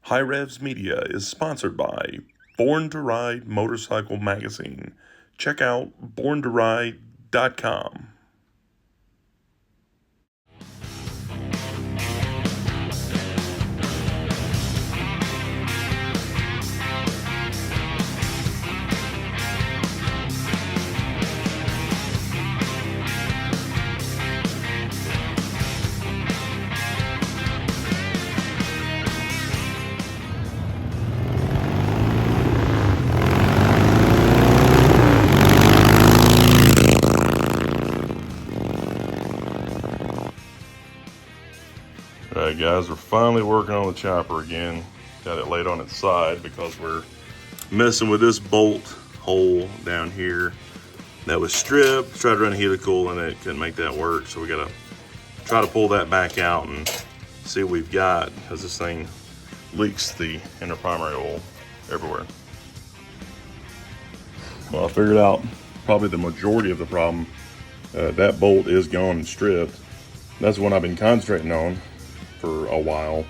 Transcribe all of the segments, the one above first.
HiRevz Media is sponsored by Born to Ride Motorcycle Magazine. Check out borntoride.com. Alright guys, we're finally working on the chopper again. Got it laid on its side because we're messing with this bolt hole down here that was stripped. Tried to run a helical and it couldn't make that work, so we gotta try to pull that back out and see what we've got, because this thing leaks the inner primary oil everywhere. Well, I figured out probably the majority of the problem. That bolt is gone and stripped. That's what I've been concentrating on for a while.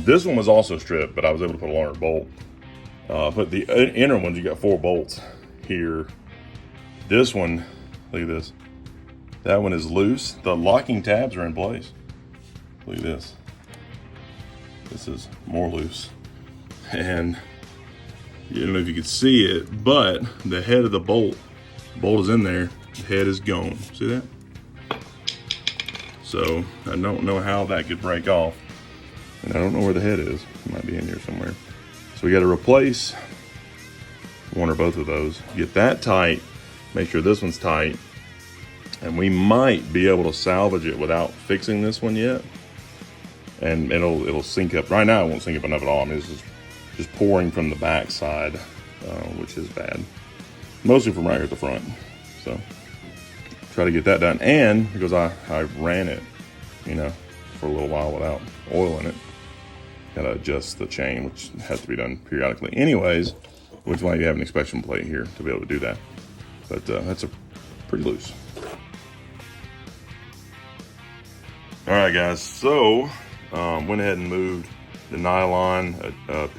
This one was also stripped, but I was able to put a longer bolt. But the inner ones, you got 4 bolts here. This one, look at this. That one is loose. The locking tabs are in place. Look at this. This is more loose. And I don't know if you can see it, but the head of the bolt is in there. The head is gone. See that? So I don't know how that could break off. And I don't know where the head is. It might be in here somewhere. So we got to replace one or both of those. Get that tight. Make sure this one's tight. And we might be able to salvage it without fixing this one yet. And it'll sink up. Right now it won't sink up enough at all. I mean, this is just pouring from the back side, which is bad. Mostly from right here at the front. So try to get that done. And because I ran it, for a little while without oil in it, gotta adjust the chain, which has to be done periodically anyways, which is why you have an inspection plate here to be able to do that. But that's pretty loose. All right guys, so went ahead and moved the nylon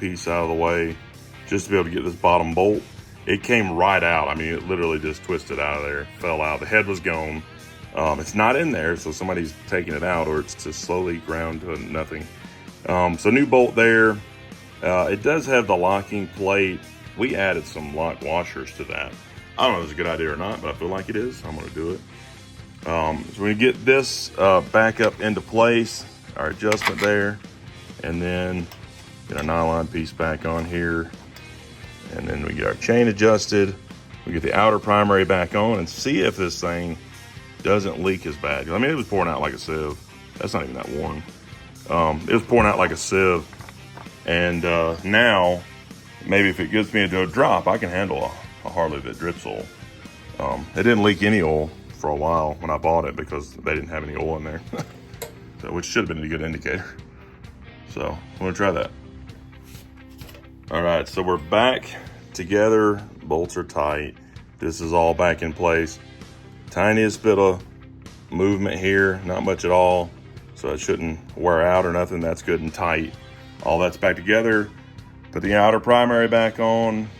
piece out of the way just to be able to get this bottom bolt. It came right out. I mean, it literally just twisted out of there, fell out. The head was gone. It's not in there, so somebody's taking it out, or it's just slowly ground to nothing. So new bolt there. It does have the locking plate. We added some lock washers to that. I don't know if it's a good idea or not, but I feel like it is. I'm gonna do it. So we get this back up into place, our adjustment there, and then get our nylon piece back on here. And then we get our chain adjusted. We get the outer primary back on and see if this thing doesn't leak as bad. I mean, it was pouring out like a sieve. That's not even that warm. It was pouring out like a sieve. And now, maybe if it gives me a drop, I can handle a Harley that drips oil. It didn't leak any oil for a while when I bought it because they didn't have any oil in there, so, which should have been a good indicator. So I'm gonna try that. All right, so we're back together. Bolts are tight. This is all back in place. Tiniest bit of movement here, not much at all. So it shouldn't wear out or nothing. That's good and tight. All that's back together. Put the outer primary back on.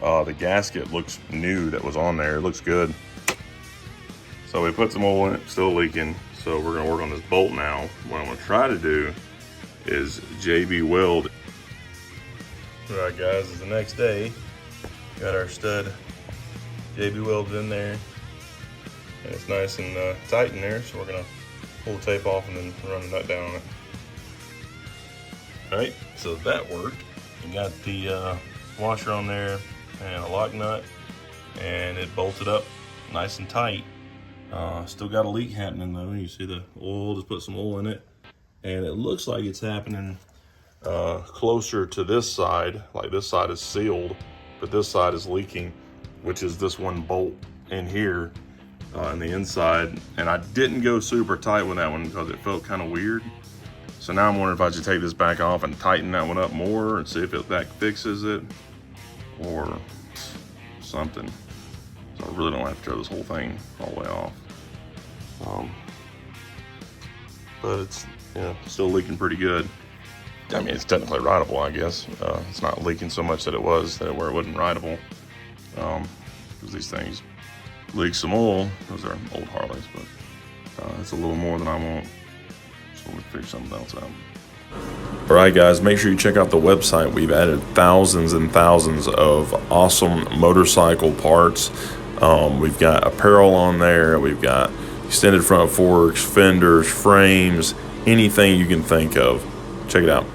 The gasket looks new that was on there. It looks good. So we put some oil in it, still leaking. So we're gonna work on this bolt now. What I'm gonna try to do is JB Weld. All right guys, it's the next day. Got our stud JB Weld in there. And it's nice and tight in there, so we're gonna pull the tape off and then run the nut down on it. All right, so that worked. We got the washer on there and a lock nut, and it bolted up nice and tight. Still got a leak happening though. You see the oil, just put some oil in it. And it looks like it's happening closer to this side. Like this side is sealed, but this side is leaking, which is this one bolt in here on the inside. And I didn't go super tight with that one because it felt kind of weird. So now I'm wondering if I should take this back off and tighten that one up more and see if that fixes it or something. So I really don't have to tear this whole thing all the way off. But it's still leaking pretty good. I mean, it's technically rideable, I guess. It's not leaking so much that it where it wasn't rideable. Because these things leak some oil. Those are old Harleys, but it's a little more than I want. So we'll figure something else out. All right, guys, make sure you check out the website. We've added thousands and thousands of awesome motorcycle parts. We've got apparel on there. We've got extended front forks, fenders, frames, anything you can think of. Check it out.